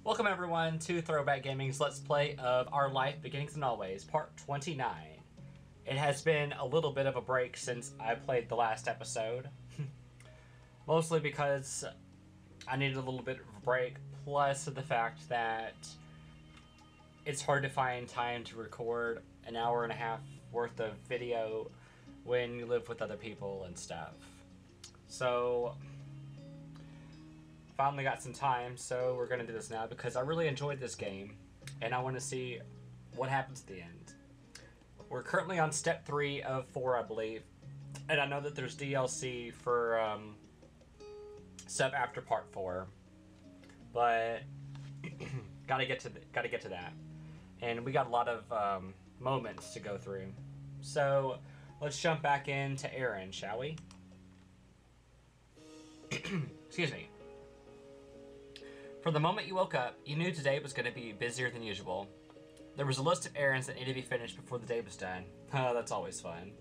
Welcome everyone to Throwback Gaming's Let's Play of Our Life Beginnings and Always, Part 29. It has been a little bit of a break since I played the last episode. Mostly because I needed a little bit of a break, plus the fact that it's hard to find time to record an hour and a half worth of video when you live with other people and stuff. So finally got some time, so we're going to do this now because I really enjoyed this game and I want to see what happens at the end. We're currently on step 3 of 4, I believe, and I know that there's DLC for stuff after part 4, but gotta get to that, and we got a lot of moments to go through. So let's jump back into Aaron, shall we? Excuse me. From the moment you woke up, you knew today was going to be busier than usual. There was a list of errands that needed to be finished before the day was done. Oh, that's always fun.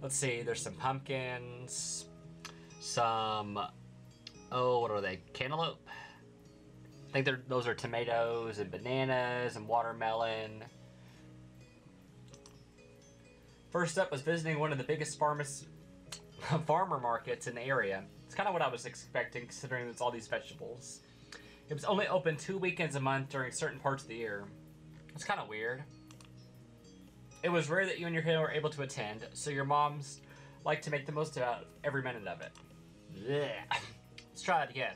Let's see, there's some pumpkins, some, oh, what are they, cantaloupe? I think those are tomatoes and bananas and watermelon. First up was visiting one of the biggest farmer markets in the area. It's kind of what I was expecting, considering there's all these vegetables. It was only open 2 weekends a month during certain parts of the year. It's kind of weird. It was rare that you and your kid were able to attend, so your moms like to make the most out of every minute of it. Blech. Let's try that again.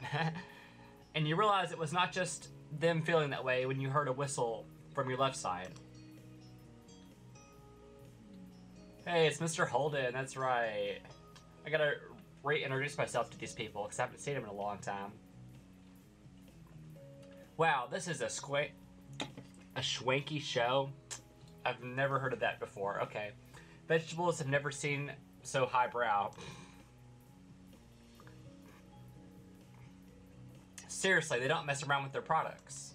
And you realize it was not just them feeling that way when you heard a whistle from your left side. Hey, it's Mr. Holden, that's right. I gotta reintroduce myself to these people because I haven't seen them in a long time. Wow, this is a schwanky show. I've never heard of that before. Okay. Vegetables have never seen so highbrow. Seriously, they don't mess around with their products.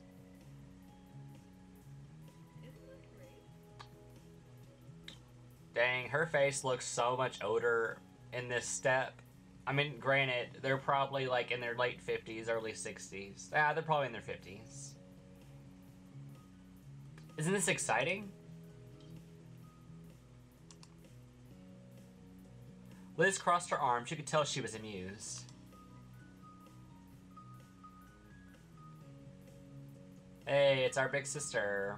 Dang, her face looks so much older in this step. I mean, granted, they're probably like in their late 50s, early 60s. Ah, they're probably in their 50s. Isn't this exciting? Liz crossed her arms. You could tell she was amused. Hey, it's our big sister.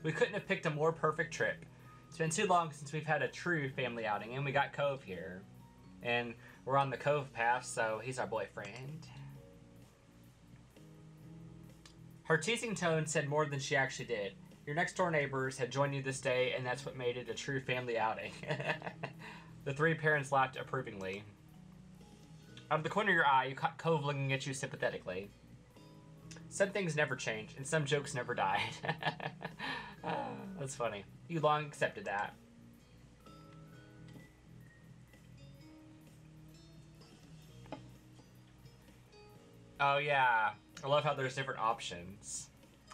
We couldn't have picked a more perfect trip. It's been too long since we've had a true family outing, and we got Cove here. And we're on the Cove path, so he's our boyfriend. Her teasing tone said more than she actually did. Your next door neighbors had joined you this day, and that's what made it a true family outing. The 3 parents laughed approvingly. Out of the corner of your eye, you caught Cove looking at you sympathetically. Some things never change, and some jokes never died. That's funny. You long accepted that. Oh yeah, I love how there's different options.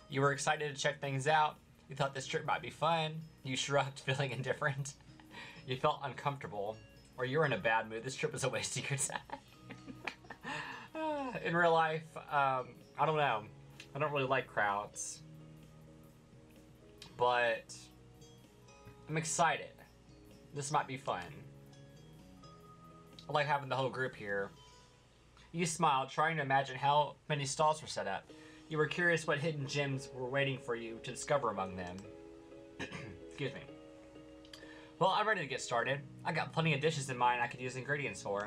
You were excited to check things out. You thought this trip might be fun. You shrugged, feeling indifferent. You felt uncomfortable. Or you were in a bad mood. This trip was a waste of your time. In real life, I don't know. I don't really like crowds. But I'm excited. This might be fun. I like having the whole group here. You smiled, trying to imagine how many stalls were set up. You were curious what hidden gems were waiting for you to discover among them. Excuse me. Well, I'm ready to get started. I got plenty of dishes in mind I could use ingredients for.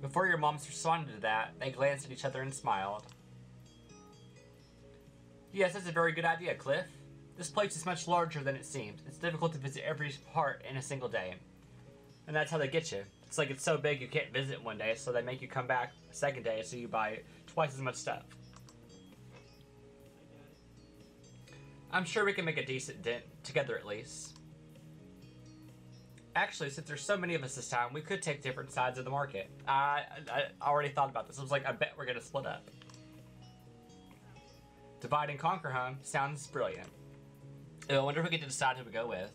Before your moms responded to that, they glanced at each other and smiled. Yes, that's a very good idea, Cliff. This place is much larger than it seems. It's difficult to visit every part in a single day. And that's how they get you. It's like it's so big you can't visit one day, so they make you come back a second day so you buy twice as much stuff. I'm sure we can make a decent dent together at least. Actually, since there's so many of us this time, we could take different sides of the market. I already thought about this. I was like, I bet we're gonna split up. Divide and conquer, huh? Sounds brilliant. I wonder if we get to decide who we go with.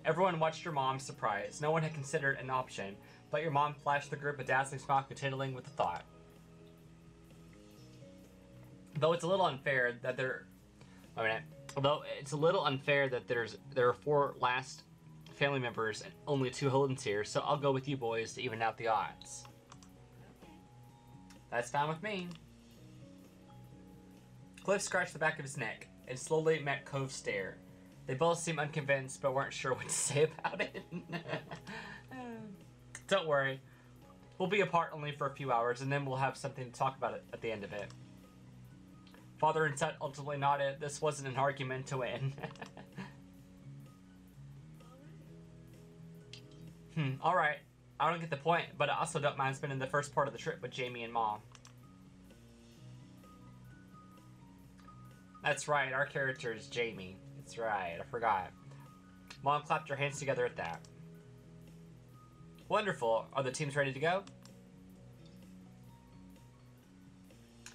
Everyone watched your mom surprised. No one had considered an option, but your mom flashed the group a dazzling smile, continuing with the thought. Though it's a little unfair that there... I mean, although it's a little unfair that there are 4 Last family members and only 2 Holdens here, so I'll go with you boys to even out the odds. That's fine with me. Cliff scratched the back of his neck and slowly met Cove's stare. They both seemed unconvinced but weren't sure what to say about it. Don't worry. We'll be apart only for a few hours and then we'll have something to talk about it at the end of it. Father and son ultimately nodded. This wasn't an argument to win. Alright. I don't get the point, but I also don't mind spending the first part of the trip with Jamie and Mom. That's right, our character is Jamie. That's right, I forgot. Mom clapped her hands together at that. Wonderful. Are the teams ready to go?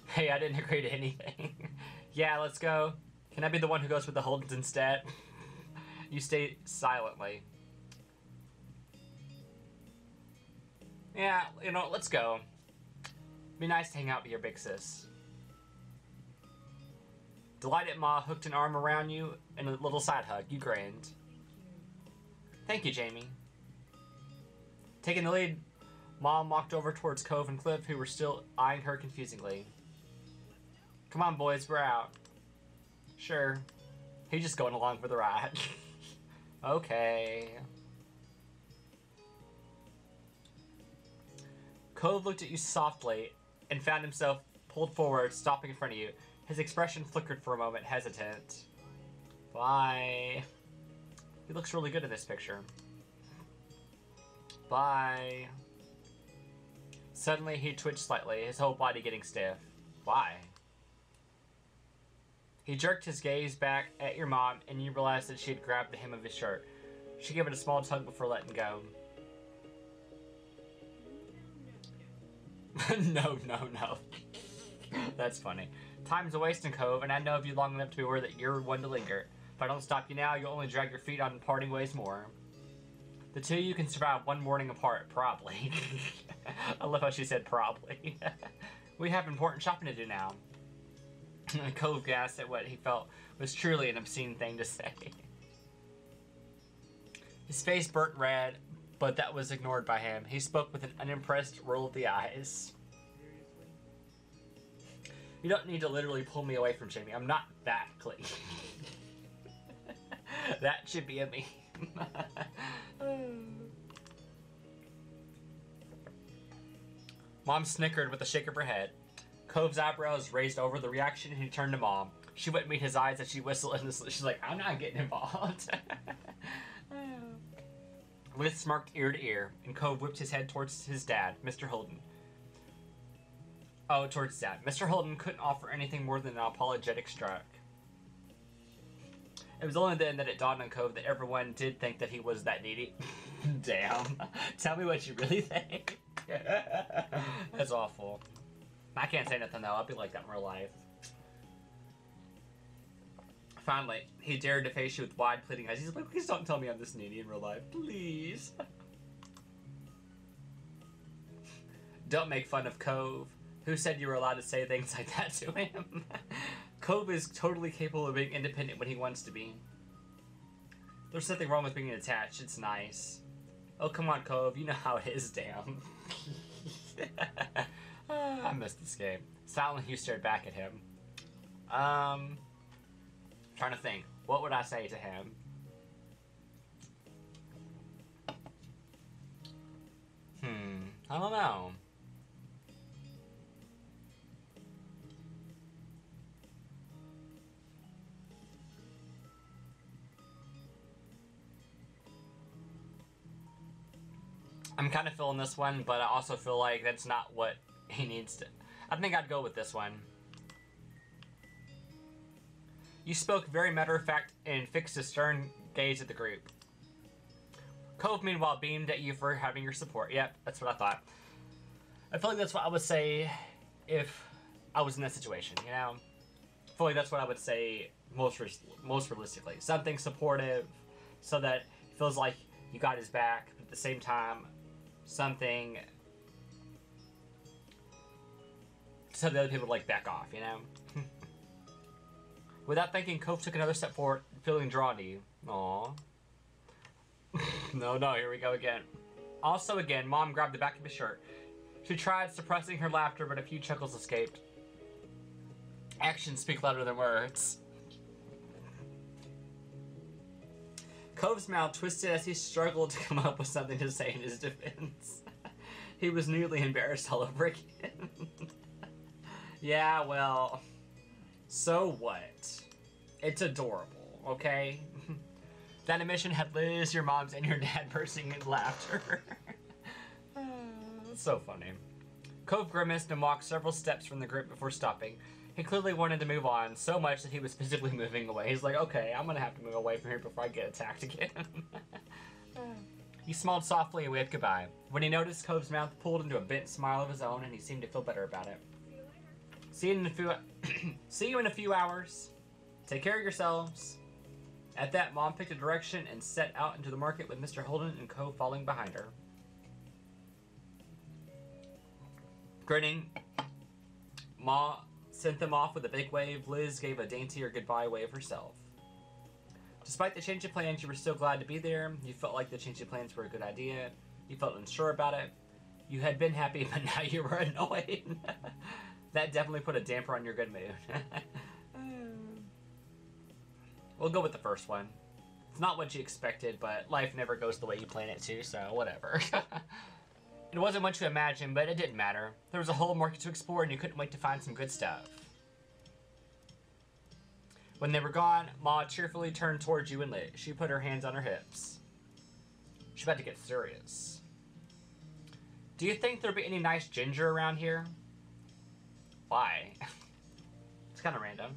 Hey, I didn't agree to anything. Yeah, let's go. Can I be the one who goes with the Holdens instead? You stay silently. Yeah, you know, let's go. Be nice to hang out with your big sis. Delighted Ma hooked an arm around you and a little side hug. You grinned. Thank you, Jamie. Taking the lead, Mom walked over towards Cove and Cliff, who were still eyeing her confusingly. Come on, boys, we're out. Sure. He's just going along for the ride. Okay. Cove looked at you softly and found himself pulled forward, stopping in front of you. His expression flickered for a moment, hesitant. Bye. He looks really good in this picture. Bye. Suddenly, he twitched slightly, his whole body getting stiff. Why? He jerked his gaze back at your mom, and you realized that she had grabbed the hem of his shirt. She gave it a small tug before letting go. No. That's funny. Time's a wasting, Cove, and I know of you long enough to be aware that you're one to linger. If I don't stop you now, you'll only drag your feet on parting ways more. The two of you can survive one morning apart, probably. I love how she said probably. We have important shopping to do now. Cove gasped at what he felt was truly an obscene thing to say. His face burnt red, but that was ignored by him. He spoke with an unimpressed roll of the eyes. You don't need to literally pull me away from Jamie. I'm not that clean. That should be a meme. Mom snickered with a shake of her head. Cove's eyebrows raised over the reaction, and he turned to Mom. She wouldn't meet his eyes as she whistled endlessly. She's like, I'm not getting involved. Liz smirked ear to ear, and Cove whipped his head towards his dad, Mr. Holden. Oh, towards his dad. Mr. Holden couldn't offer anything more than an apologetic shrug. It was only then that it dawned on Cove that everyone did think that he was that needy. Damn. Tell me what you really think. That's awful. I can't say nothing, though. I'll be like that in real life. Finally, he dared to face you with wide, pleading eyes. He's like, please don't tell me I'm this needy in real life. Please. Don't make fun of Cove. Who said you were allowed to say things like that to him? Cove is totally capable of being independent when he wants to be. There's nothing wrong with being attached. It's nice. Oh, come on, Cove. You know how it is, damn. I missed this game. Silently, you stared back at him. Trying to think. What would I say to him? I don't know. I'm kind of feeling this one, but I also feel like that's not what he needs to... I think I'd go with this one. You spoke very matter-of-fact and fixed a stern gaze at the group. Cove, meanwhile, beamed at you for having your support. Yep, that's what I thought. I feel like that's what I would say if I was in that situation, you know? I feel like that's what I would say most realistically. Something supportive so that it feels like you got his back, but at the same time, something so the other people would, like, back off, you know? Without thinking, Cove took another step forward, feeling drawn to you. Aww. No, here we go again. Also again, Mom grabbed the back of his shirt. She tried suppressing her laughter, but a few chuckles escaped. Actions speak louder than words. Cove's mouth twisted as he struggled to come up with something to say in his defense. He was newly embarrassed all over again. Yeah, well, so what? It's adorable, okay? That admission had Liz, your mom's, and your dad bursting in laughter. So funny. Cove grimaced and walked several steps from the group before stopping. He clearly wanted to move on, so much that he was physically moving away. He's like, okay, I'm gonna have to move away from here before I get attacked again. He smiled softly and waved goodbye. When he noticed Cove's mouth pulled into a bent smile of his own, and he seemed to feel better about it. See you in a few hours. Take care of yourselves. At that, Mom picked a direction and set out into the market with Mr. Holden and Cove following behind her. Grinning, Ma sent them off with a big wave. Liz gave a daintier goodbye wave herself. Despite the change of plans, you were still glad to be there. You felt like the change of plans were a good idea. You felt unsure about it. You had been happy, but now you were annoyed. That definitely put a damper on your good mood. We'll go with the first one. It's not what you expected, but life never goes the way you plan it to, so whatever. It wasn't what you imagined, but it didn't matter. There was a whole market to explore, and you couldn't wait to find some good stuff. When they were gone, Ma cheerfully turned towards you and Liz. She put her hands on her hips. She's about to get serious. Do you think there'll be any nice ginger around here? Why? It's kind of random.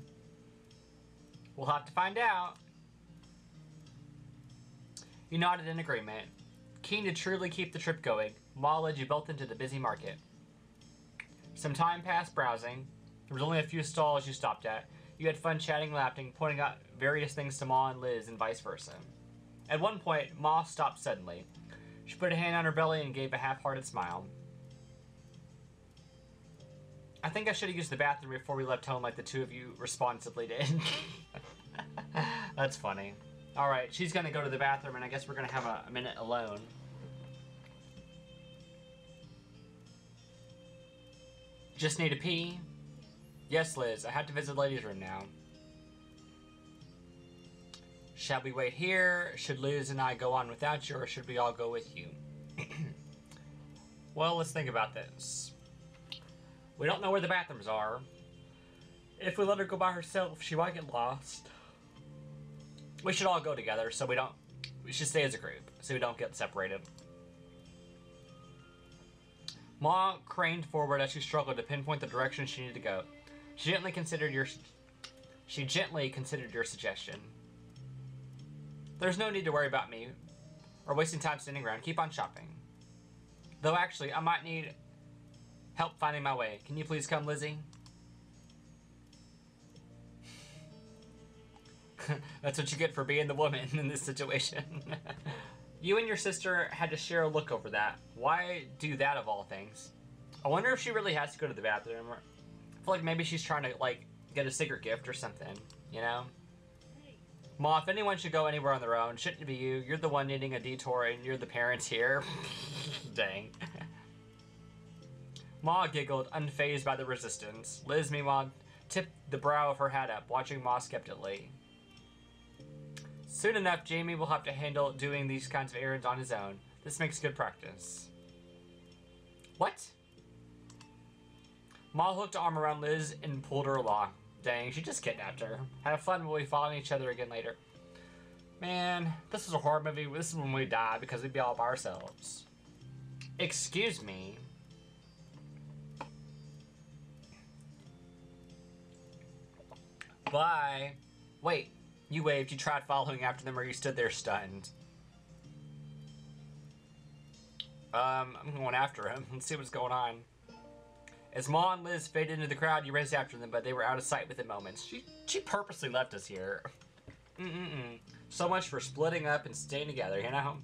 We'll have to find out. You nodded in agreement. Keen to truly keep the trip going, Ma led you both into the busy market. Some time passed browsing. There was only a few stalls you stopped at. You had fun chatting, laughing, pointing out various things to Ma and Liz and vice versa. At one point, Ma stopped suddenly. She put a hand on her belly and gave a half-hearted smile. I think I should have used the bathroom before we left home like the two of you responsibly did. That's funny. Alright, she's gonna go to the bathroom and I guess we're gonna have a minute alone. Just need to pee? Yes, Liz, I have to visit the ladies' room now. Shall we wait here? Should Liz and I go on without you, or should we all go with you? Well, let's think about this. We don't know where the bathrooms are. If we let her go by herself, she might get lost. We should all go together, so we should stay as a group, so we don't get separated. Ma craned forward as she struggled to pinpoint the direction she needed to go. She gently considered your suggestion. There's no need to worry about me or wasting time standing around. Keep on shopping. Though actually, I might need help finding my way. Can you please come, Lizzie? That's what you get for being the woman in this situation. You and your sister had to share a look over that. Why do that of all things? I wonder if she really has to go to the bathroom. I feel like maybe she's trying to, like, get a secret gift or something, you know? Ma, if anyone should go anywhere on their own, shouldn't it be you? You're the one needing a detour and you're the parent here. Dang. Ma giggled, unfazed by the resistance. Liz, meanwhile, tipped the brow of her hat up, watching Ma skeptically. Soon enough, Jamie will have to handle doing these kinds of errands on his own. This makes good practice. What? Ma hooked an arm around Liz and pulled her along. Dang, she just kidnapped her. Have fun when we follow each other again later. Man, this is a horror movie. This is when we die because we'd be all by ourselves. Excuse me. Bye. Wait, you waved. You tried following after them or you stood there stunned. I'm going after him. Let's see what's going on. As Ma and Liz faded into the crowd, you raced after them, but they were out of sight within moments. She purposely left us here. So much for splitting up and staying together, you know?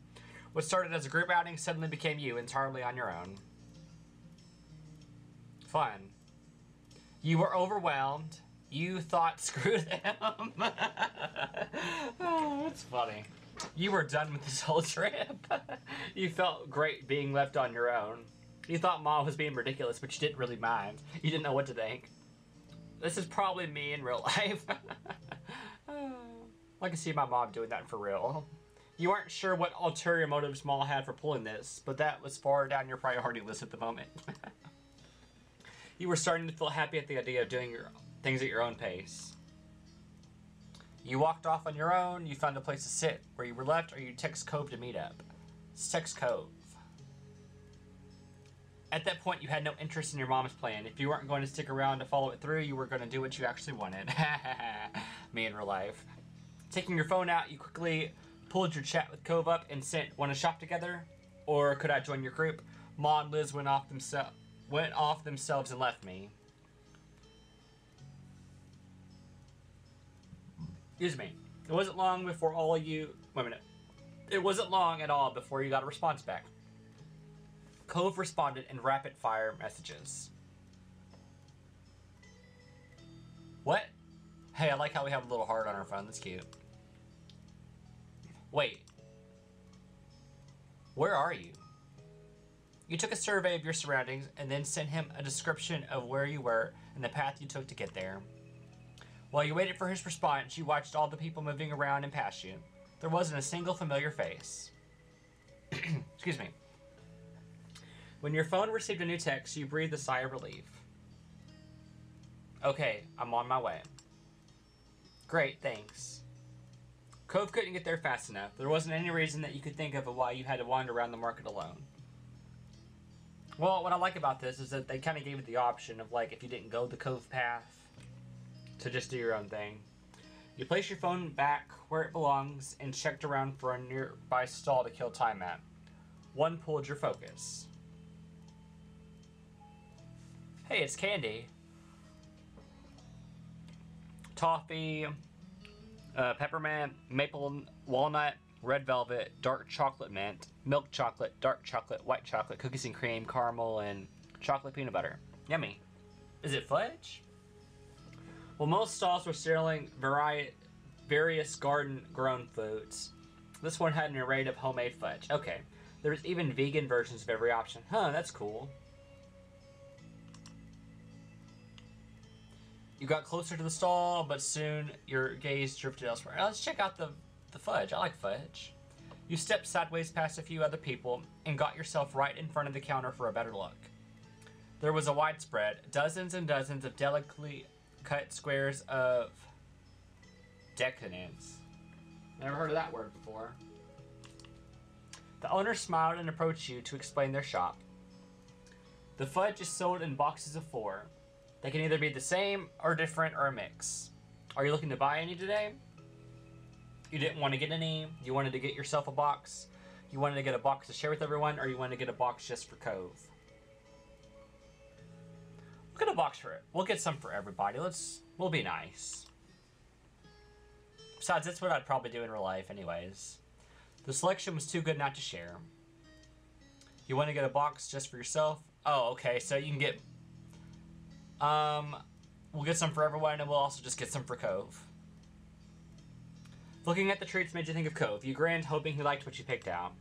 What started as a group outing suddenly became you entirely on your own. Fun. You were overwhelmed. You thought screw them. Oh, that's funny. You were done with this whole trip. You felt great being left on your own. You thought Mom was being ridiculous, but you didn't really mind. You didn't know what to think. This is probably me in real life. I can see my mom doing that for real. You aren't sure what ulterior motives Mom had for pulling this, but that was far down your priority list at the moment. You were starting to feel happy at the idea of doing your things at your own pace. You walked off on your own, you found a place to sit where you were left, or you text Cove to meet up. Text Cove. At that point, you had no interest in your mom's plan. If you weren't going to stick around to follow it through, you were going to do what you actually wanted. Me in real life. Taking your phone out, you quickly pulled your chat with Cove up and sent, "Want to shop together? Or could I join your group? Ma and Liz went off themselves and left me." Excuse me. It wasn't long before all of you... Wait a minute. It wasn't long at all before you got a response back. Cove responded in rapid-fire messages. What? Hey, I like how we have a little heart on our phone. That's cute. Wait. Where are you? You took a survey of your surroundings and then sent him a description of where you were and the path you took to get there. While you waited for his response, you watched all the people moving around and past you. There wasn't a single familiar face. Excuse me. When your phone received a new text, you breathed a sigh of relief. Okay, I'm on my way. Great, thanks. Cove couldn't get there fast enough. There wasn't any reason that you could think of why you had to wander around the market alone. Well, what I like about this is that they kind of gave it the option of, like, if you didn't go the Cove path, to just do your own thing. You placed your phone back where it belongs and checked around for a nearby stall to kill time at. One pulled your focus. Hey, it's candy. Toffee, peppermint, maple walnut, red velvet, dark chocolate mint, milk chocolate, dark chocolate, white chocolate, cookies and cream, caramel, and chocolate peanut butter. Yummy. Is it fudge? Well, most stalls were selling various garden-grown foods. This one had an array of homemade fudge. Okay. There was even vegan versions of every option. Huh, that's cool. You got closer to the stall, but soon your gaze drifted elsewhere. Now, let's check out the fudge. I like fudge. You stepped sideways past a few other people and got yourself right in front of the counter for a better look. There was a widespread, dozens and dozens of delicately cut squares of decadence. Never heard of that word before. The owner smiled and approached you to explain their shop. The fudge is sold in boxes of 4. They can either be the same or different or a mix. Are you looking to buy any today? You didn't want to get any. You wanted to get yourself a box. You wanted to get a box to share with everyone, or you wanted to get a box just for Cove. We'll get a box for it. We'll get some for everybody. We'll be nice. Besides, that's what I'd probably do in real life anyways. The selection was too good not to share. You want to get a box just for yourself? Oh, okay, so you can get... we'll get some for everyone, and we'll also just get some for Cove. Looking at the treats made you think of Cove. You grinned, hoping he liked what you picked out.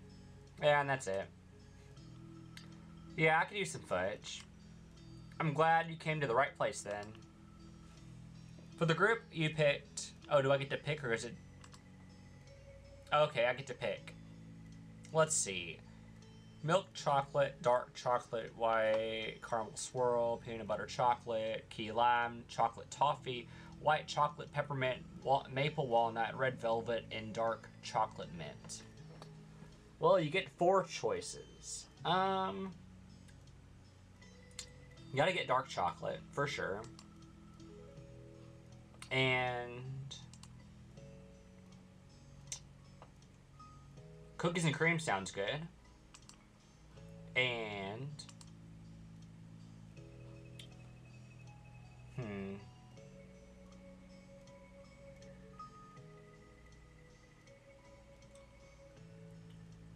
Yeah, and that's it. Yeah, I could use some fudge. I'm glad you came to the right place then. For the group, you picked... Oh, do I get to pick, or is it... Okay, I get to pick. Let's see. Milk chocolate, dark chocolate, white caramel swirl, peanut butter chocolate, key lime, chocolate toffee, white chocolate peppermint, maple walnut, red velvet, and dark chocolate mint. Well, you get 4 choices. You gotta get dark chocolate, for sure. And... cookies and cream sounds good. And...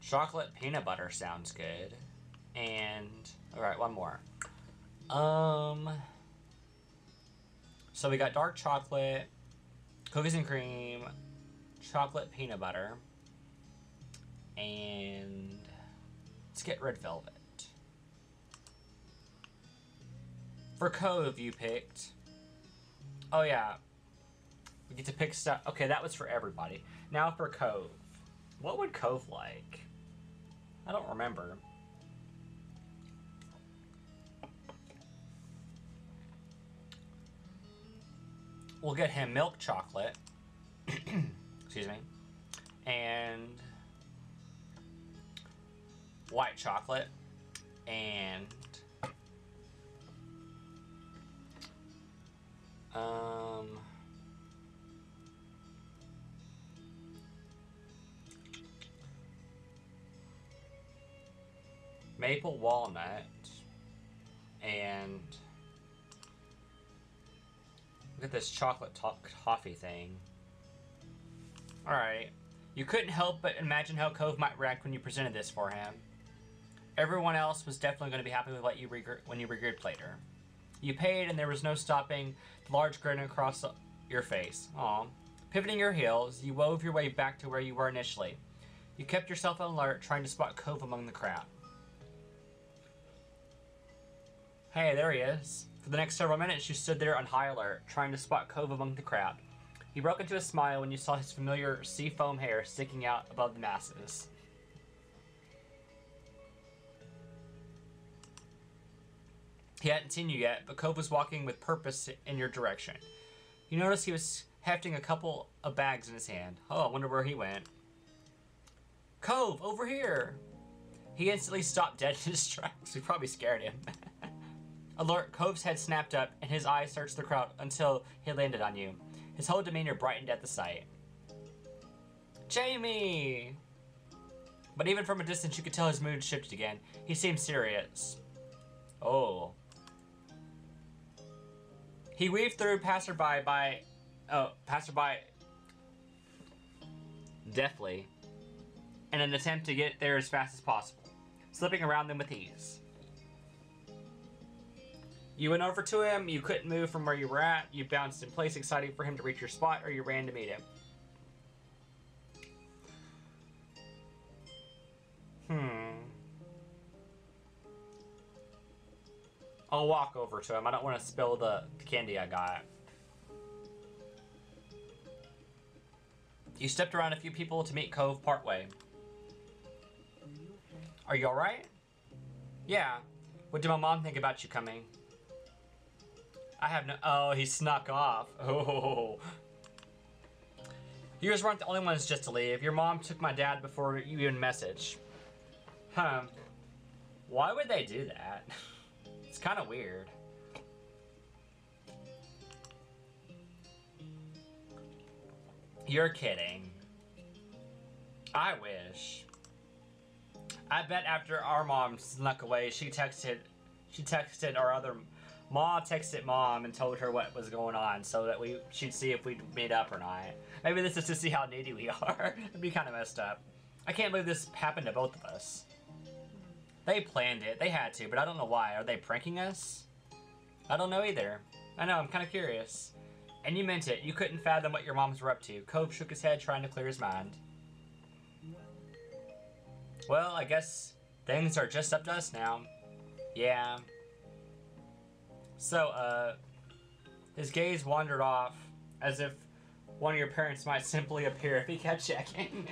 chocolate peanut butter sounds good. And... alright, one more. So So we got dark chocolate, cookies and cream, chocolate peanut butter, and let's get red velvet. For Cove, you picked. Oh yeah, we get to pick stuff. Okay, that was for everybody. Now for Cove. What would Cove like? I don't remember. We'll get him milk chocolate. Excuse me. And white chocolate. And maple walnut. And look at this chocolate toffee thing. Alright. You couldn't help but imagine how Cove might react when you presented this for him. Everyone else was definitely going to be happy with what you when you regripped later. You paid, and there was no stopping the large grin across your face. Aw. Pivoting your heels, you wove your way back to where you were initially. You kept yourself on alert, trying to spot Cove among the crowd. Hey, there he is. For the next several minutes, you stood there on high alert, trying to spot Cove among the crowd. He broke into a smile when you saw his familiar seafoam hair sticking out above the masses. He hadn't seen you yet, but Cove was walking with purpose in your direction. You noticed he was hefting a couple of bags in his hand. Oh, I wonder where he went. Cove, over here! He instantly stopped dead in his tracks. We probably scared him. Alert, Cove's head snapped up, and his eyes searched the crowd until he landed on you. His whole demeanor brightened at the sight. Jamie! But even from a distance, you could tell his mood shifted again. He seemed serious. Oh. He weaved through passerby deftly in an attempt to get there as fast as possible, slipping around them with ease. You went over to him, you couldn't move from where you were at, you bounced in place excited for him to reach your spot, or you ran to meet him. I'll walk over to him. I don't want to spill the candy I got. You stepped around a few people to meet Cove partway. Are you alright? Yeah. What did my mom think about you coming? I have no... Oh, he snuck off. Oh. You guys weren't the only ones just to leave. Your mom took my dad before you even messaged. Huh. Why would they do that? It's kind of weird. You're kidding. I wish. I bet after our mom snuck away, she texted our other... Ma texted mom and told her what was going on so that she'd see if we'd meet up or not. Maybe this is to see how needy we are. It'd be kind of messed up. I can't believe this happened to both of us. They planned it. They had to, but I don't know why. Are they pranking us? I don't know either. I know, I'm kind of curious. And you meant it. You couldn't fathom what your moms were up to. Cove shook his head, trying to clear his mind. Well, I guess things are just up to us now. Yeah. So, his gaze wandered off, as if one of your parents might simply appear if he kept checking.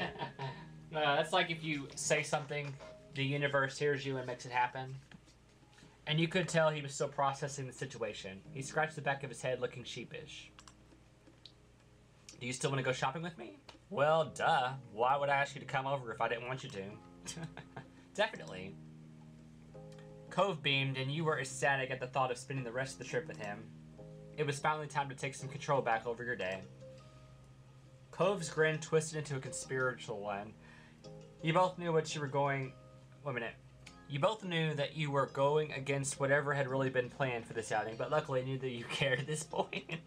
That's like if you say something, the universe hears you and makes it happen. And you could tell he was still processing the situation. He scratched the back of his head, looking sheepish. Do you still want to go shopping with me? Well, duh. Why would I ask you to come over if I didn't want you to? Definitely. Cove beamed, and you were ecstatic at the thought of spending the rest of the trip with him. It was finally time to take some control back over your day. Cove's grin twisted into a conspiratorial one. You both knew what you were going... Wait a minute. You both knew that you were going against whatever had really been planned for this outing, but luckily knew that you cared at this point.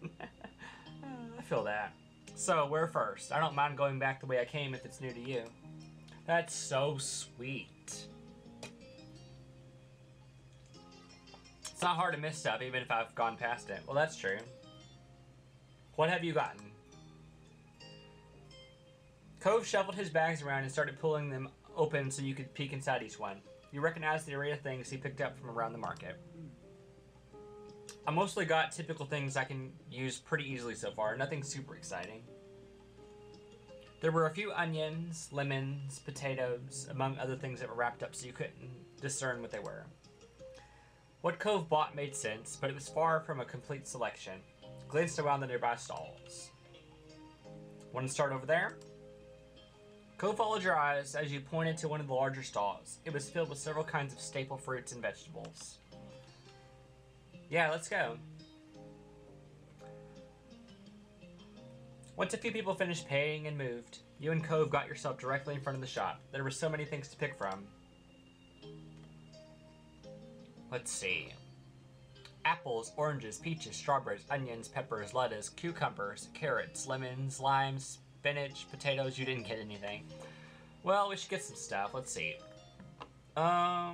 I feel that. So, where first? I don't mind going back the way I came if it's new to you. That's so sweet. It's not hard to miss stuff, even if I've gone past it. Well, that's true. What have you gotten? Cove shuffled his bags around and started pulling them open so you could peek inside each one. You recognized the array of things he picked up from around the market. I mostly got typical things I can use pretty easily so far, nothing super exciting. There were a few onions, lemons, potatoes, among other things that were wrapped up so you couldn't discern what they were. What Cove bought made sense, but it was far from a complete selection. Glanced around the nearby stalls. Want to start over there? Cove followed your eyes as you pointed to one of the larger stalls. It was filled with several kinds of staple fruits and vegetables. Yeah, let's go. Once a few people finished paying and moved, you and Cove got yourself directly in front of the shop. There were so many things to pick from. Let's see. Apples, oranges, peaches, strawberries, onions, peppers, lettuce, cucumbers, carrots, lemons, limes, spinach, potatoes. You didn't get anything. Well, we should get some stuff. Let's see. I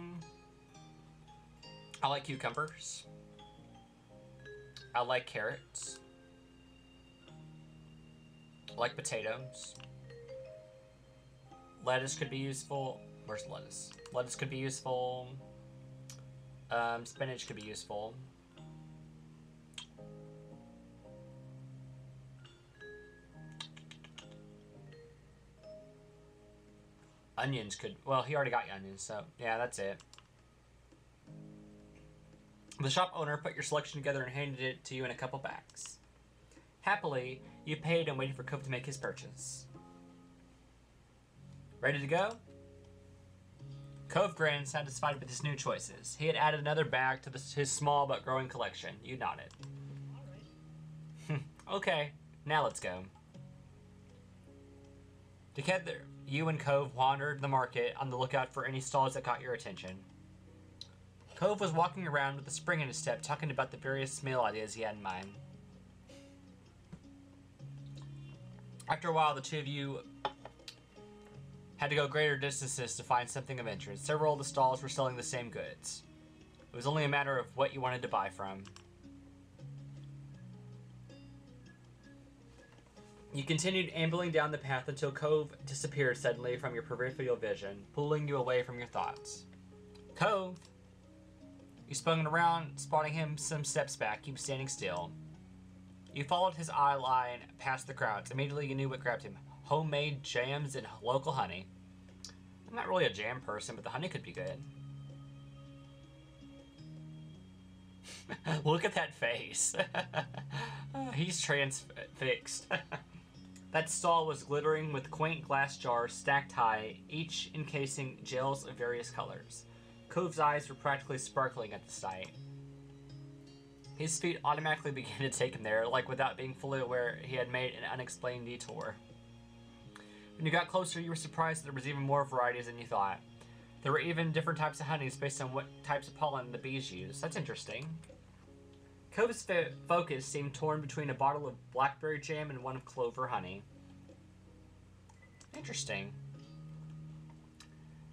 like cucumbers. I like carrots. I like potatoes. Lettuce could be useful. Where's lettuce? Lettuce could be useful. Spinach could be useful. Onions could... Well, he already got you onions, so... Yeah, that's it. The shop owner put your selection together and handed it to you in a couple bags. Happily, you paid and waited for Cove to make his purchase. Ready to go? Cove grinned, satisfied with his new choices. He had added another bag to his small but growing collection. You nodded. Okay, now let's go. Together, you and Cove wandered the market on the lookout for any stalls that caught your attention. Cove was walking around with a spring in his step, talking about the various meal ideas he had in mind. After a while, the two of you had to go greater distances to find something of interest. Several of the stalls were selling the same goods. It was only a matter of what you wanted to buy from. You continued ambling down the path until Cove disappeared suddenly from your peripheral vision, pulling you away from your thoughts. Cove! You spun around, spotting him some steps back. He was standing still. You followed his eye line past the crowds. Immediately you knew what grabbed him. Homemade jams and local honey. I'm not really a jam person, but the honey could be good. Look at that face. He's transfixed. That stall was glittering with quaint glass jars stacked high, each encasing gels of various colors. Cove's eyes were practically sparkling at the sight. His feet automatically began to take him there, like without being fully aware he had made an unexplained detour. When you got closer, you were surprised that there was even more varieties than you thought. There were even different types of honeys based on what types of pollen the bees use. That's interesting. Cove's focus seemed torn between a bottle of blackberry jam and one of clover honey. Interesting.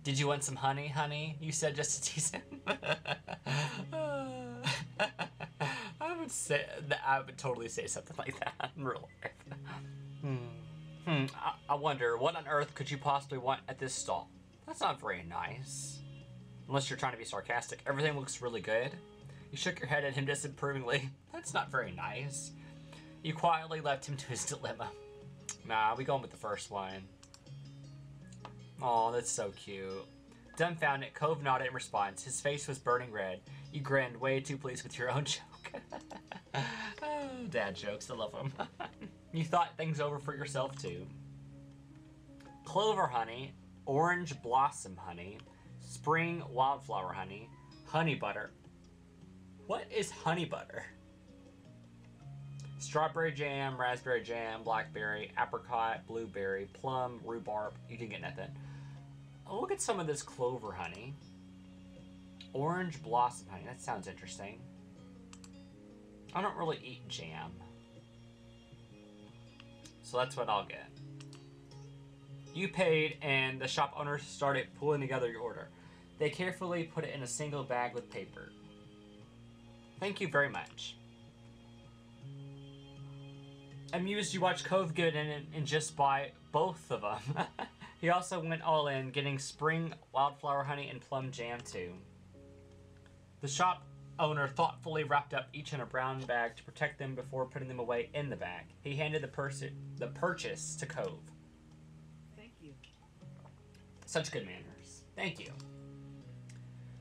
Did you want some honey, honey? You said just to tease him. I would totally say something like that in real life. I wonder, what on earth could you possibly want at this stall? That's not very nice. Unless you're trying to be sarcastic. Everything looks really good. You shook your head at him disapprovingly. That's not very nice. You quietly left him to his dilemma. Nah, we going with the first one. Aw, that's so cute. Dumbfounded, Cove nodded in response. His face was burning red. You grinned, way too pleased with your own joke. Oh, dad jokes, I love them. You thought things over for yourself, too. Clover honey, orange blossom honey, spring wildflower honey, honey butter. What is honey butter? Strawberry jam, raspberry jam, blackberry, apricot, blueberry, plum, rhubarb. You didn't get nothing. Oh, look at some of this clover honey. Orange blossom honey. That sounds interesting. I don't really eat jam. So that's what I'll get. You paid, and the shop owner started pulling together your order. They carefully put it in a single bag with paper. Thank you very much. Amused, you watch Cove get in and just buy both of them. He also went all in, getting spring wildflower honey and plum jam too. The shop owner thoughtfully wrapped up each in a brown bag to protect them before putting them away in the bag. He handed the purchase to Cove. Thank you. Such good manners. Thank you.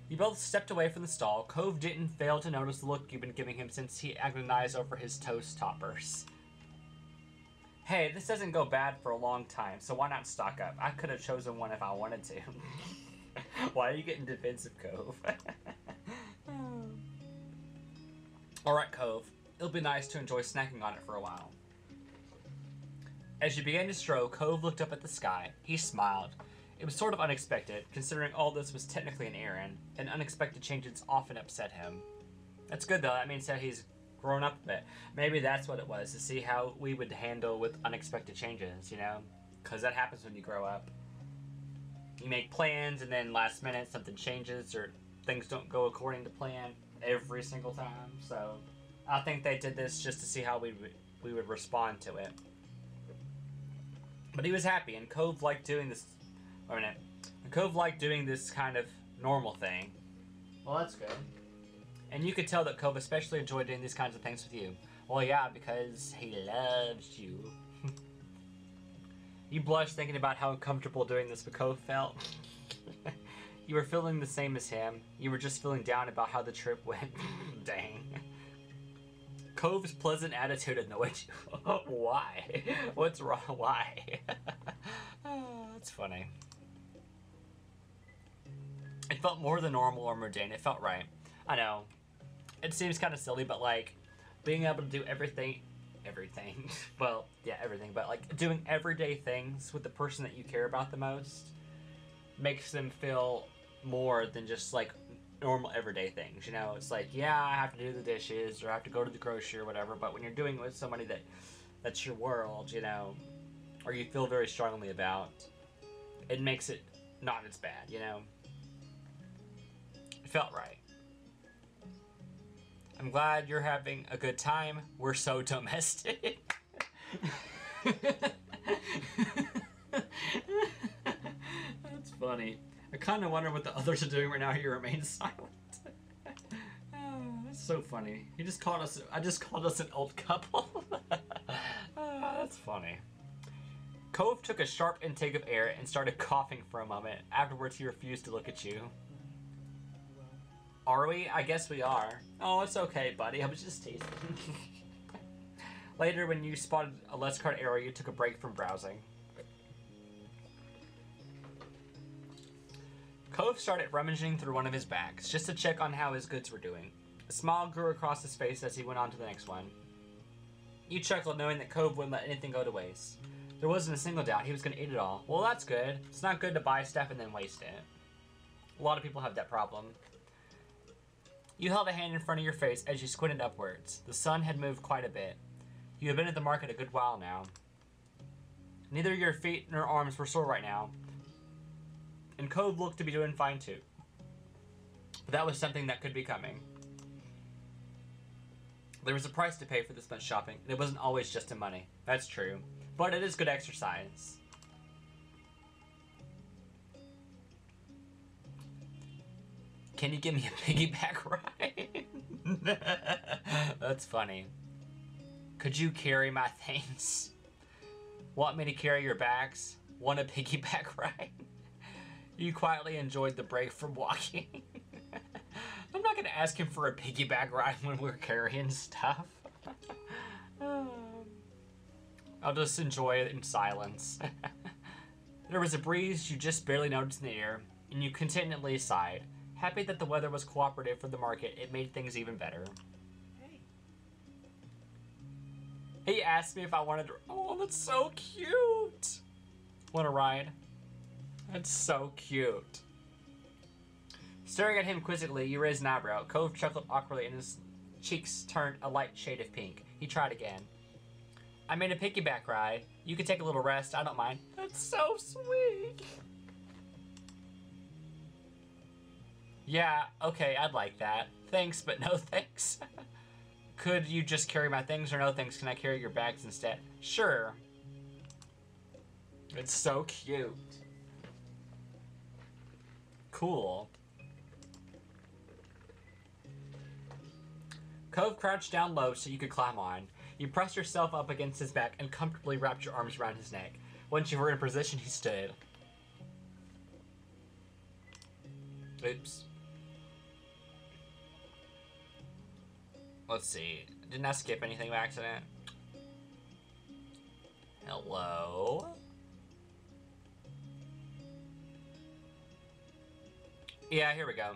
You both stepped away from the stall. Cove didn't fail to notice the look you've been giving him since he agonized over his toast toppers. Hey, this doesn't go bad for a long time, so why not stock up? I could have chosen one if I wanted to. Why are you getting defensive, Cove? Alright, Cove. It'll be nice to enjoy snacking on it for a while. As you began to stroll, Cove looked up at the sky. He smiled. It was sort of unexpected, considering all this was technically an errand, and unexpected changes often upset him. That's good, though. That means that he's grown up a bit. Maybe that's what it was, to see how we would handle with unexpected changes, you know? Because that happens when you grow up. You make plans, and then last minute something changes, or things don't go according to plan every single time. So I think they did this just to see how we would respond to it. But he was happy, and Cove liked doing this. Wait a minute. And Cove liked doing this kind of normal thing. Well, that's good. And you could tell that Cove especially enjoyed doing these kinds of things with you. Well, yeah, because he loves you. You blushed thinking about how uncomfortable doing this with Cove felt. You were feeling the same as him. You were just feeling down about how the trip went. Dang. Cove's pleasant attitude annoyed you. Why? What's wrong? Why? Oh, that's funny. It felt more than normal or mundane. It felt right. I know. It seems kind of silly, but like being able to do everything, well, yeah, everything, but like doing everyday things with the person that you care about the most makes them feel more than just like normal everyday things, you know? It's like, yeah, I have to do the dishes or I have to go to the grocery or whatever, but when you're doing it with somebody that's your world, you know, or you feel very strongly about, it makes it not as bad, you know? It felt right. I'm glad you're having a good time. We're so domestic. That's funny. I kind of wonder what the others are doing right now. You remain silent. That's so funny. I just called us an old couple. That's funny. Cove took a sharp intake of air and started coughing for a moment. Afterwards, he refused to look at you. Are we? I guess we are. Oh, it's okay, buddy. I was just teasing. Later, when you spotted a less crowded area, you took a break from browsing. Cove started rummaging through one of his bags, just to check on how his goods were doing. A smile grew across his face as he went on to the next one. You chuckled, knowing that Cove wouldn't let anything go to waste. There wasn't a single doubt he was going to eat it all. Well, that's good. It's not good to buy stuff and then waste it. A lot of people have that problem. You held a hand in front of your face as you squinted upwards. The sun had moved quite a bit. You had been at the market a good while now. Neither your feet nor arms were sore right now, and Cove looked to be doing fine too. But that was something that could be coming. There was a price to pay for this much shopping, and it wasn't always just in money. That's true. But it is good exercise. Can you give me a piggyback ride? That's funny. Could you carry my things? Want me to carry your bags? Want a piggyback ride? You quietly enjoyed the break from walking. I'm not gonna ask him for a piggyback ride when we're carrying stuff. I'll just enjoy it in silence. There was a breeze you just barely noticed in the air, and you contentedly sighed. Happy that the weather was cooperative for the market, it made things even better. Hey. He asked me if I wanted to... Oh, that's so cute! Want a ride? That's so cute. Staring at him quizzically, you raised an eyebrow. Cove chuckled awkwardly and his cheeks turned a light shade of pink. He tried again. I made a piggyback ride. You can take a little rest, I don't mind. That's so sweet! Yeah, okay, I'd like that. Thanks, but no thanks. Could you just carry my things or no thanks? Can I carry your bags instead? Sure. It's so cute. Cool. Cove crouched down low so you could climb on. You pressed yourself up against his back and comfortably wrapped your arms around his neck. Once you were in position, he stood. Oops. Let's see. Didn't I skip anything by accident? Hello? Yeah, here we go.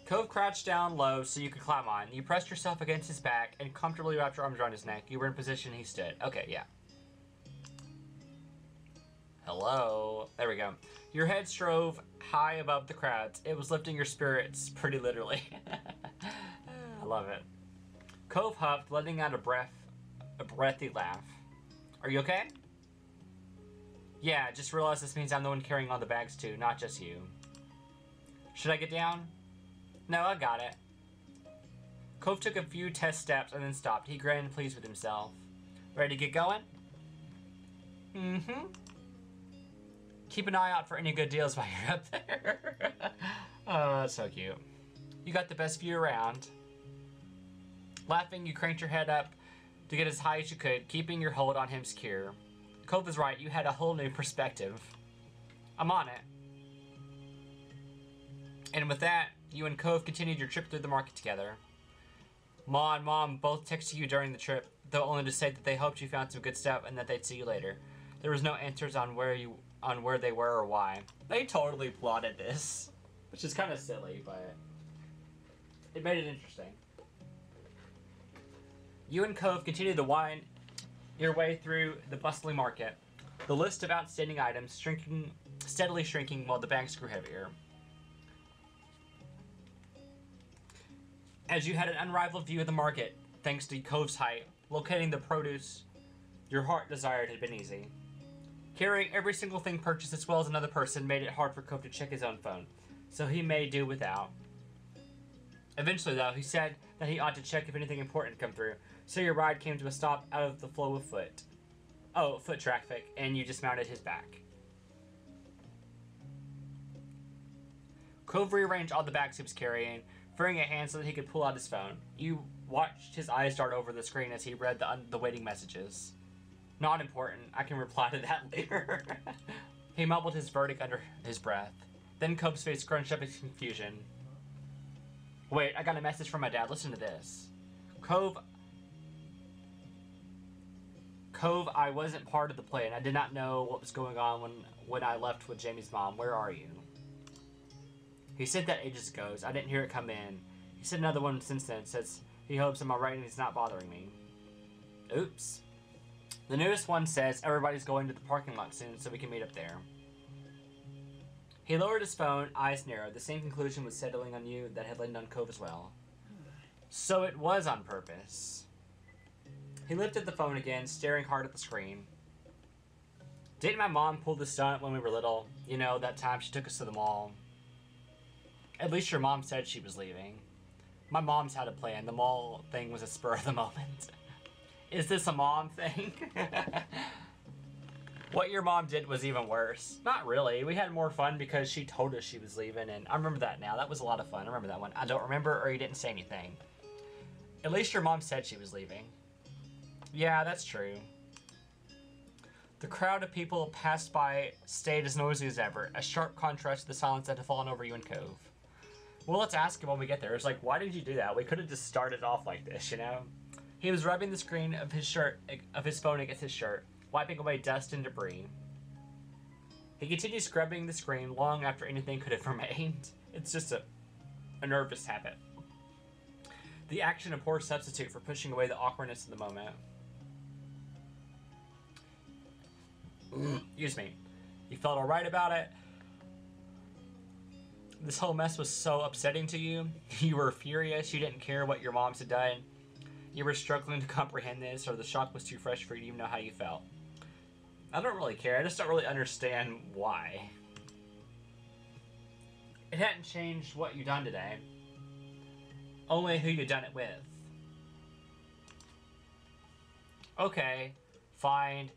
Cove crouched down low so you could climb on. You pressed yourself against his back and comfortably wrapped your arms around his neck. You were in position, he stood. Okay, yeah. Hello? There we go. Your head strove high above the crowds. It was lifting your spirits, pretty literally. I love it. Cove huffed, letting out a breathy laugh. Are you okay? Yeah, just realized this means I'm the one carrying all the bags too, not just you. Should I get down? No, I got it. Cove took a few test steps and then stopped. He grinned, pleased with himself. Ready to get going? Mm-hmm. Keep an eye out for any good deals while you're up there. Oh, that's so cute. You got the best view around. Laughing, you cranked your head up to get as high as you could, keeping your hold on him secure. Cove was right. You had a whole new perspective. I'm on it. And with that, you and Cove continued your trip through the market together. Ma and Mom both texted you during the trip, though only to say that they hoped you found some good stuff and that they'd see you later. There was no answers on where they were or why. They totally plotted this, which is kind of silly, but it made it interesting. You and Cove continued to wind your way through the bustling market, the list of outstanding items steadily shrinking while the bags grew heavier. As you had an unrivaled view of the market, thanks to Cove's height, locating the produce your heart desired had been easy. Carrying every single thing purchased as well as another person made it hard for Cove to check his own phone, so he made do without. Eventually, though, he said that he ought to check if anything important had come through, so your ride came to a stop out of the flow of foot traffic, and you dismounted his back. Cove rearranged all the bags he was carrying, freeing a hand so that he could pull out his phone. You watched his eyes dart over the screen as he read the waiting messages. Not important. I can reply to that later. He mumbled his verdict under his breath. Then Cove's face scrunched up in confusion. Wait, I got a message from my dad. Listen to this. Cove, I wasn't part of the plan. I did not know what was going on when I left with Jamie's mom. Where are you? He said that ages ago. I didn't hear it come in. He said another one since then. Says he hopes I'm alright and he's not bothering me. Oops. The newest one says everybody's going to the parking lot soon so we can meet up there. He lowered his phone, eyes narrowed. The same conclusion was settling on you that had landed on Cove as well. So it was on purpose. He lifted the phone again, staring hard at the screen. Didn't my mom pull the stunt when we were little? You know, that time she took us to the mall. At least your mom said she was leaving. My mom's had a plan. The mall thing was a spur of the moment. Is this a mom thing? What your mom did was even worse. Not really. We had more fun because she told us she was leaving, and I remember that now. That was a lot of fun. I remember that one. I don't remember, or you didn't say anything. At least your mom said she was leaving. Yeah, that's true. The crowd of people passed by stayed as noisy as ever, a sharp contrast to the silence that had fallen over you and Cove. Well, let's ask him when we get there. It's like, why did you do that? We could have just started off like this, you know? He was rubbing the screen of his phone against his shirt, wiping away dust and debris. He continued scrubbing the screen long after anything could have remained. It's just a nervous habit. The action a poor substitute for pushing away the awkwardness of the moment. Excuse me. You felt alright about it? This whole mess was so upsetting to you. You were furious. You didn't care what your moms had done. You were struggling to comprehend this, or the shock was too fresh for you to even know how you felt. I don't really care. I just don't really understand why. It hadn't changed what you done today. Only who you done it with. Okay, fine.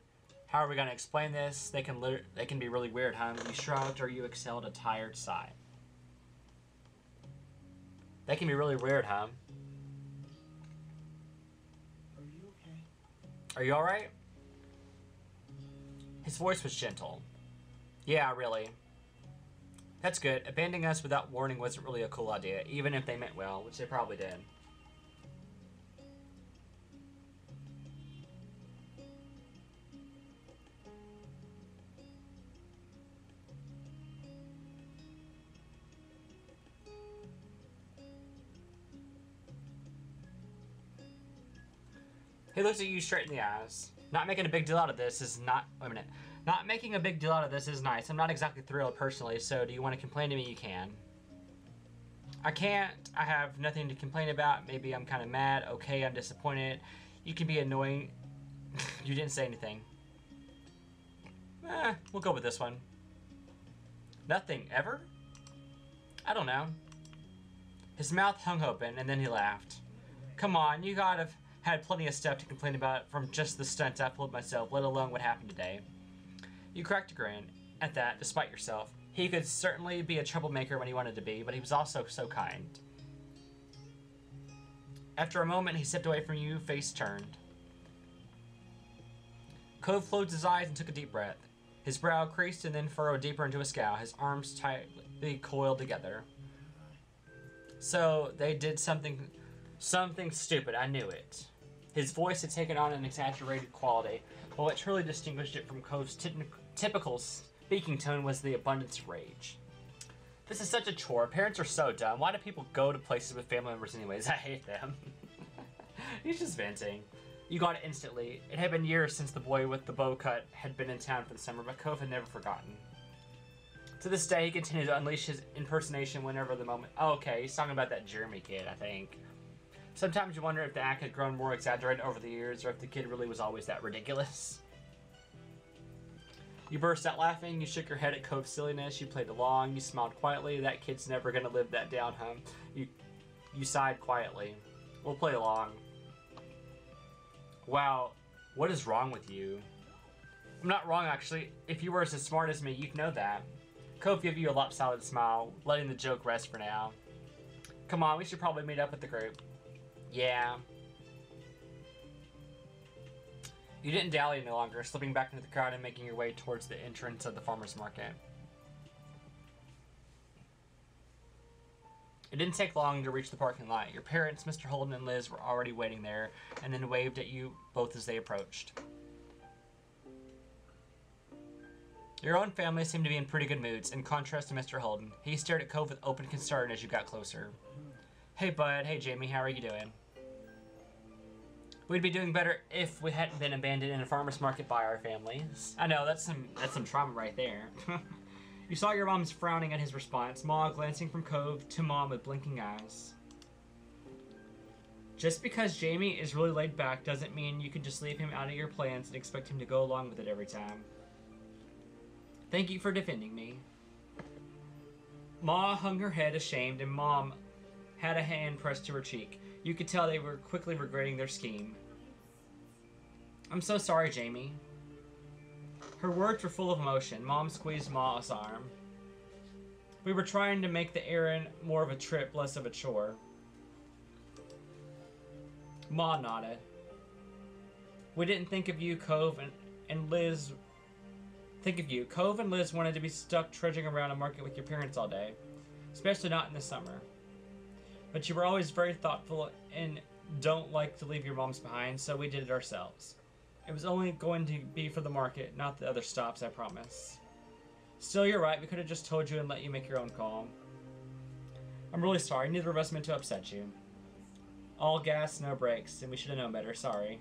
How are we gonna explain this? They can be really weird, huh? You shrugged or you exhaled a tired sigh. They can be really weird, huh? Are you okay? Are you alright? His voice was gentle. Yeah, really. That's good. Abandoning us without warning wasn't really a cool idea, even if they meant well, which they probably did. He looks at you straight in the eyes. Not making a big deal out of this is not... Wait a minute. Not making a big deal out of this is nice. I'm not exactly thrilled personally, so do you want to complain to me? You can. I can't. I have nothing to complain about. Maybe I'm kind of mad. Okay, I'm disappointed. You can be annoying. You didn't say anything. We'll go with this one. Nothing ever? I don't know. His mouth hung open, and then he laughed. Come on, you gotta have had plenty of stuff to complain about from just the stunts I pulled myself, let alone what happened today. You cracked a grin at that, despite yourself. He could certainly be a troublemaker when he wanted to be, but he was also so kind. After a moment, he stepped away from you, face turned. Cove closed his eyes and took a deep breath. His brow creased and then furrowed deeper into a scowl, his arms tightly coiled together. So, they did something stupid, I knew it. His voice had taken on an exaggerated quality, but what truly distinguished it from Cove's typical speaking tone was the abundance of rage. This is such a chore. Parents are so dumb. Why do people go to places with family members anyways? I hate them. He's just venting. You got it instantly. It had been years since the boy with the bow cut had been in town for the summer, but Cove had never forgotten. To this day, he continued to unleash his impersonation whenever the moment... Oh, okay, he's talking about that Jeremy kid, I think. Sometimes you wonder if the act had grown more exaggerated over the years, or if the kid really was always that ridiculous. You burst out laughing, you shook your head at Cove's silliness, you played along, you smiled quietly. That kid's never gonna live that down, huh? You sighed quietly. We'll play along. Wow, what is wrong with you? I'm not wrong, actually. If you were as smart as me, you'd know that. Cove gave you a lopsided smile, letting the joke rest for now. Come on, we should probably meet up with the group. Yeah. You didn't dally any longer, slipping back into the crowd and making your way towards the entrance of the farmer's market. It didn't take long to reach the parking lot. Your parents, Mr. Holden and Liz, were already waiting there, and then waved at you both as they approached. Your own family seemed to be in pretty good moods, in contrast to Mr. Holden. He stared at Cove with open concern as you got closer. Hey, bud. Hey, Jamie. How are you doing? We'd be doing better if we hadn't been abandoned in a farmer's market by our families. I know, that's some trauma right there. You saw your mom's frowning at his response, Ma glancing from Cove to Mom with blinking eyes. Just because Jamie is really laid back doesn't mean you can just leave him out of your plans and expect him to go along with it every time. Thank you for defending me. Ma hung her head ashamed and Mom had a hand pressed to her cheek. You could tell they were quickly regretting their scheme. I'm so sorry, Jamie. Her words were full of emotion. Mom squeezed Ma's arm. We were trying to make the errand more of a trip, less of a chore. Ma nodded. We didn't think of you, Cove, and Liz... Think of you. Cove and Liz wanted to be stuck trudging around a market with your parents all day. Especially not in the summer. But you were always very thoughtful and don't like to leave your moms behind, so we did it ourselves. It was only going to be for the market, not the other stops, I promise. Still, you're right. We could have just told you and let you make your own call. I'm really sorry. Neither of us meant to upset you. All gas, no brakes, and we should have known better. Sorry.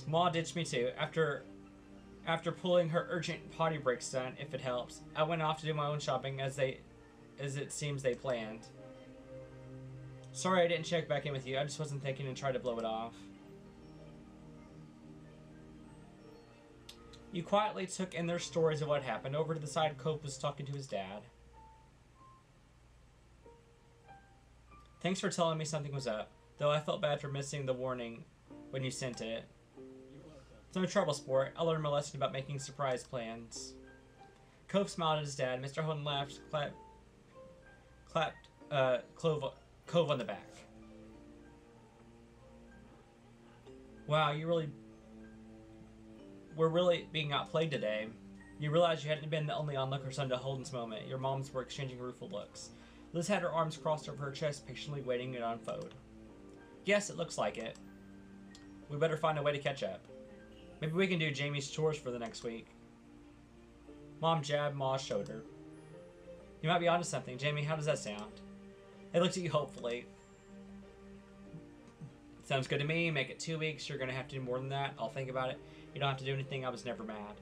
Ma ditched me too. After pulling her urgent potty break stunt, if it helps, I went off to do my own shopping as it seems they planned. Sorry I didn't check back in with you. I just wasn't thinking and tried to blow it off. You quietly took in their stories of what happened. Over to the side, Cove was talking to his dad. Thanks for telling me something was up. though I felt bad for missing the warning when you sent it. It's no trouble, sport. I learned my lesson about making surprise plans. Cove smiled at his dad. Mr. Holden laughed, clapped Cove on the back. Wow, we're really being outplayed today. You realize you hadn't been the only onlooker son to Holden's moment. Your moms were exchanging rueful looks. Liz had her arms crossed over her chest, patiently waiting it to unfold. Yes, it looks like it. We better find a way to catch up. Maybe we can do Jamie's chores for the next week. Mom jabbed Ma's shoulder. You might be onto something. Jamie, how does that sound? They looked at you hopefully. Sounds good to me. Make it 2 weeks. You're going to have to do more than that. I'll think about it. You don't have to do anything. I was never mad.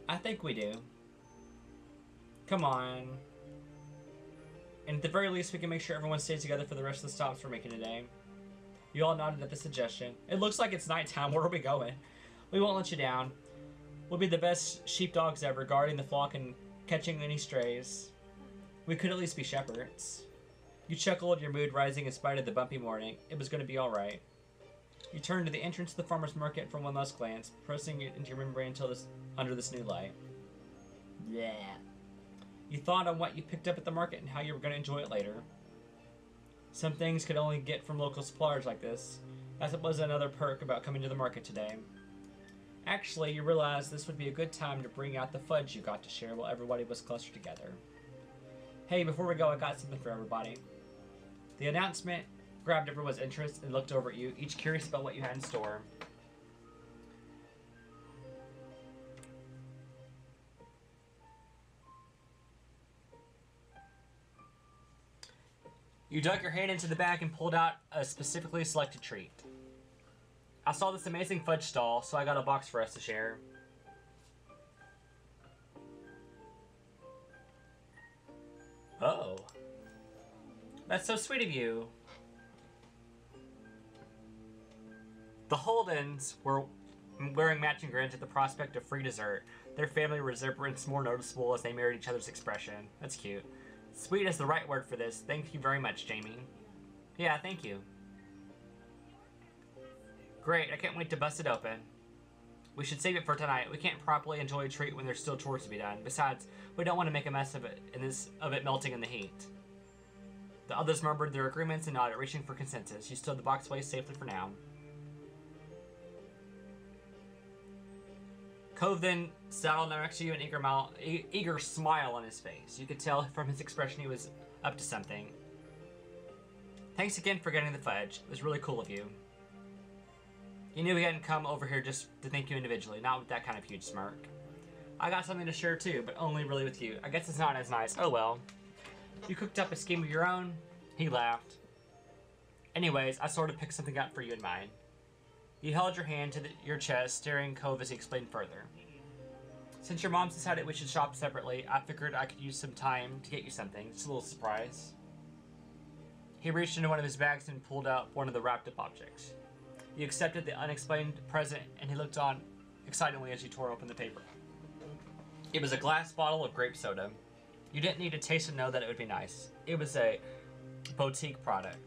I think we do. Come on. And at the very least, we can make sure everyone stays together for the rest of the stops we're making today. You all nodded at the suggestion. It looks like it's nighttime. Where are we going? We won't let you down. We'll be the best sheepdogs ever, guarding the flock and catching any strays. We could at least be shepherds. You chuckled, your mood rising in spite of the bumpy morning. It was going to be all right. You turned to the entrance to the farmer's market for one last glance, pressing it into your memory under this new light. Yeah. You thought on what you picked up at the market and how you were going to enjoy it later. Some things could only get from local suppliers like this. That was another perk about coming to the market today. Actually, you realized this would be a good time to bring out the fudge you got to share while everybody was closer together. Hey, before we go, I got something for everybody. The announcement grabbed everyone's interest and looked over at you, each curious about what you had in store. You dug your hand into the bag and pulled out a specifically selected treat. I saw this amazing fudge stall, so I got a box for us to share. Oh. That's so sweet of you. The Holdens were wearing matching grins at the prospect of free dessert. Their family resemblance more noticeable as they mirrored each other's expression. That's cute. Sweet is the right word for this. Thank you very much, Jamie. Yeah, thank you. Great, I can't wait to bust it open. We should save it for tonight. We can't properly enjoy a treat when there's still chores to be done. Besides, we don't want to make a mess of it melting in the heat. The others murmured their agreements and nodded, reaching for consensus. You stowed the box away safely for now. Cove then sat down next to you, an eager smile on his face. You could tell from his expression he was up to something. Thanks again for getting the fudge. It was really cool of you. You knew he hadn't come over here just to thank you individually, not with that kind of huge smirk. I got something to share too, but only really with you. I guess it's not as nice. Oh well. You cooked up a scheme of your own? He laughed. Anyways, I sort of picked something out for you in mind. You held your hand to your chest, staring Cove as he explained further. Since your moms decided we should shop separately, I figured I could use some time to get you something. Just a little surprise. He reached into one of his bags and pulled out one of the wrapped up objects. You accepted the unexplained present, and he looked on excitedly as you tore open the paper. It was a glass bottle of grape soda. You didn't need to taste to know that it would be nice. It was a boutique product.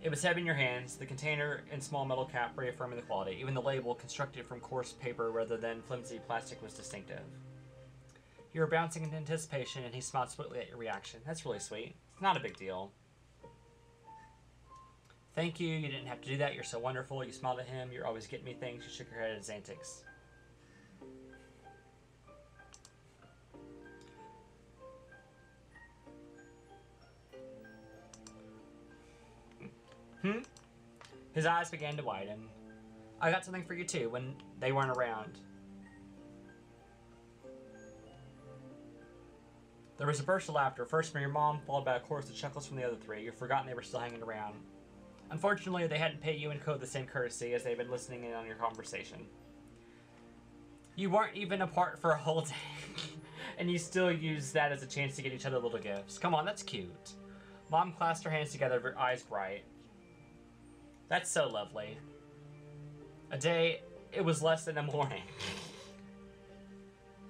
It was heavy in your hands, the container and small metal cap reaffirming the quality. Even the label, constructed from coarse paper rather than flimsy plastic, was distinctive. You were bouncing in anticipation, and he smiled sweetly at your reaction. That's really sweet. It's not a big deal. Thank you. You didn't have to do that. You're so wonderful. You smiled at him. You're always getting me things. You shook your head at his antics. His eyes began to widen. I got something for you too when they weren't around. There was a burst of laughter, first from your mom, followed by a chorus of chuckles from the other three. You'd forgotten they were still hanging around. Unfortunately, they hadn't paid you and Code the same courtesy as they'd been listening in on your conversation. You weren't even apart for a whole day, and you still used that as a chance to get each other little gifts. Come on, that's cute. Mom clasped her hands together, her eyes bright. That's so lovely. A day, it was less than a morning.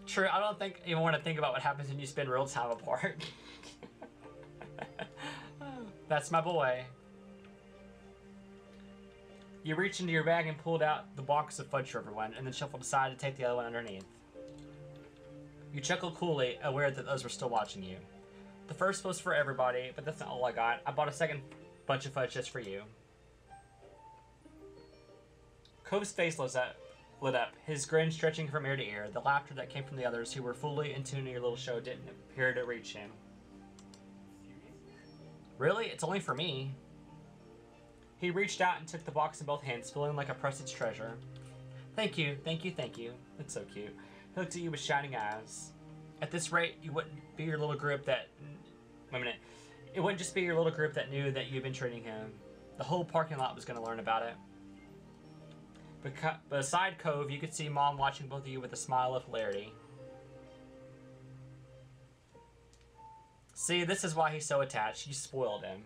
True, I don't think you want to think about what happens when you spend real time apart. That's my boy. You reached into your bag and pulled out the box of fudge for everyone, and then shuffled aside to take the other one underneath. You chuckled coolly, aware that those were still watching you. The first was for everybody, but that's not all I got. I bought a second bunch of fudge just for you. Cove's face lit up, his grin stretching from ear to ear. The laughter that came from the others who were fully in tune to your little show didn't appear to reach him. Really? It's only for me. He reached out and took the box in both hands, feeling like a precious treasure. Thank you, thank you, thank you. That's so cute. He looked at you with shining eyes. At this rate, you wouldn't be your little group that... Wait a minute. It wouldn't just be your little group that knew that you'd been treating him. The whole parking lot was going to learn about it. Beside Cove, you could see Mom watching both of you with a smile of hilarity. See, this is why he's so attached. You spoiled him.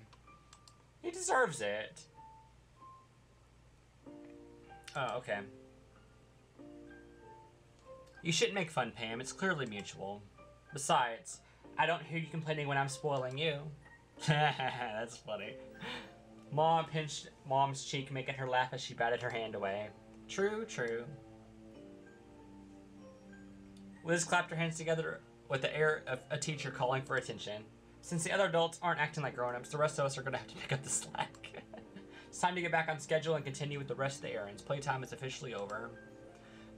He deserves it. Oh, okay. You shouldn't make fun, Pam. It's clearly mutual. Besides, I don't hear you complaining when I'm spoiling you. That's funny. Mom pinched Mom's cheek, making her laugh as she batted her hand away. True, true. Liz clapped her hands together with the air of a teacher calling for attention. Since the other adults aren't acting like grown-ups, the rest of us are going to have to pick up the slack. It's time to get back on schedule and continue with the rest of the errands. Playtime is officially over.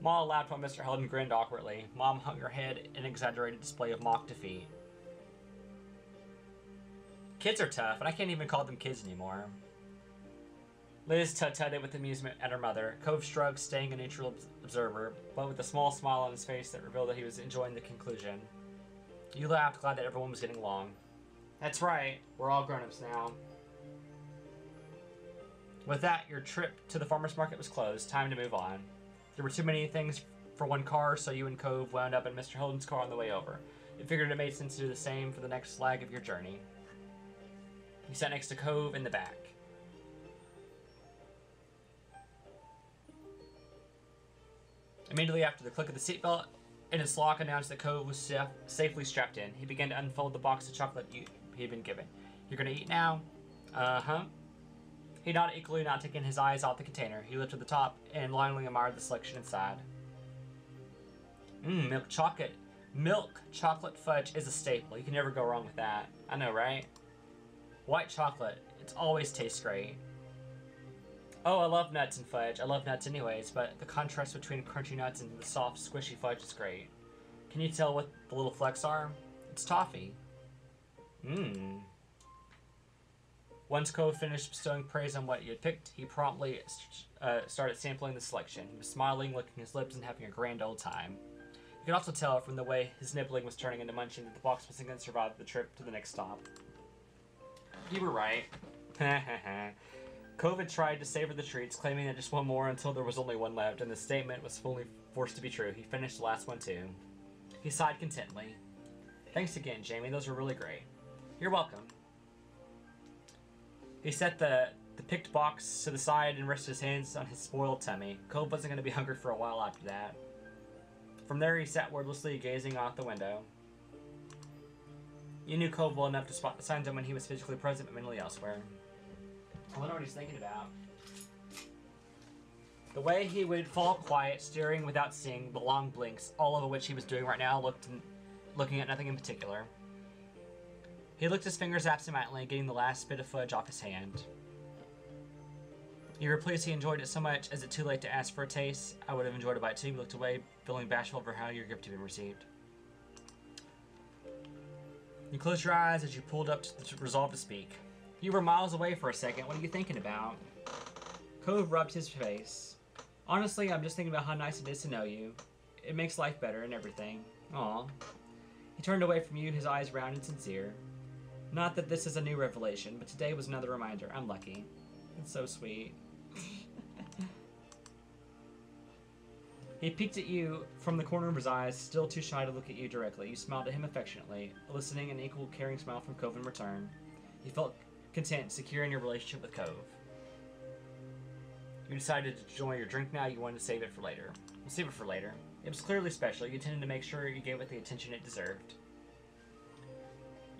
Ma laughed while Mr. Holden grinned awkwardly. Mom hung her head in an exaggerated display of mock defeat. Kids are tough, and I can't even call them kids anymore. Liz tut-tutted with amusement at her mother. Cove shrugged, staying a neutral observer, but with a small smile on his face that revealed that he was enjoying the conclusion. You laughed, glad that everyone was getting along. That's right, we're all grown-ups now. With that, your trip to the farmer's market was closed. Time to move on. There were too many things for one car, so you and Cove wound up in Mr. Holden's car on the way over. You figured it made sense to do the same for the next leg of your journey. You sat next to Cove in the back. Immediately after the click of the seatbelt in its lock announced that Cove was safely strapped in, he began to unfold the box of chocolate he'd been given. You're gonna eat now? Uh-huh. He nodded equally, not taking his eyes off the container. He lifted the top and longingly admired the selection inside. Milk chocolate. Milk chocolate fudge is a staple. You can never go wrong with that. I know, right? White chocolate. It always tastes great. Oh, I love nuts and fudge. I love nuts anyways, but the contrast between crunchy nuts and the soft, squishy fudge is great. Can you tell what the little flecks are? It's toffee. Once Cove finished bestowing praise on what you had picked, he promptly started sampling the selection. He was smiling, licking his lips, and having a grand old time. You could also tell from the way his nibbling was turning into munching that the box wasn't going to survive the trip to the next stop. You were right. Cove had tried to savor the treats, claiming that just one more until there was only one left, and the statement was fully forced to be true. He finished the last one too. He sighed contentedly. Thanks again, Jamie. Those were really great. You're welcome. He set the picked box to the side and rested his hands on his spoiled tummy. Cove wasn't going to be hungry for a while after that. From there, he sat wordlessly gazing out the window. You knew Cove well enough to spot the signs of when he was physically present but mentally elsewhere. I wonder what he's thinking about. The way he would fall quiet, staring without seeing, the long blinks, all of which he was doing right now, looking at nothing in particular. He licked his fingers absentmindedly, getting the last bit of fudge off his hand. You were pleased he enjoyed it so much. Is it too late to ask for a taste? I would have enjoyed a bite too. You looked away, feeling bashful over how your gift had been received. You closed your eyes as you pulled up to resolve to speak. You were miles away for a second. What are you thinking about? Cove rubbed his face. Honestly, I'm just thinking about how nice it is to know you. It makes life better and everything. Aw. He turned away from you, his eyes round and sincere. Not that this is a new revelation, but today was another reminder. I'm lucky. It's so sweet. He peeked at you from the corner of his eyes, still too shy to look at you directly. You smiled at him affectionately, eliciting an equal caring smile from Cove in return. You felt content, secure in your relationship with Cove. You decided to enjoy your drink now. You wanted to save it for later. We'll save it for later. It was clearly special. You intended to make sure you gave it the attention it deserved.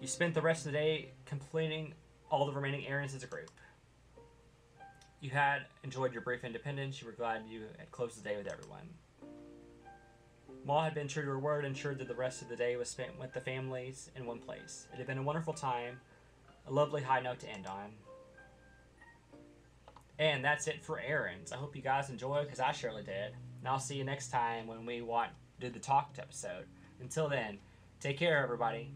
You spent the rest of the day completing all the remaining errands as a group. You had enjoyed your brief independence. You were glad you had closed the day with everyone. Ma had been true to her word, ensured that the rest of the day was spent with the families in one place. It had been a wonderful time, a lovely high note to end on. And that's it for errands. I hope you guys enjoyed, because I surely did. And I'll see you next time when we do the talked episode. Until then, take care, everybody.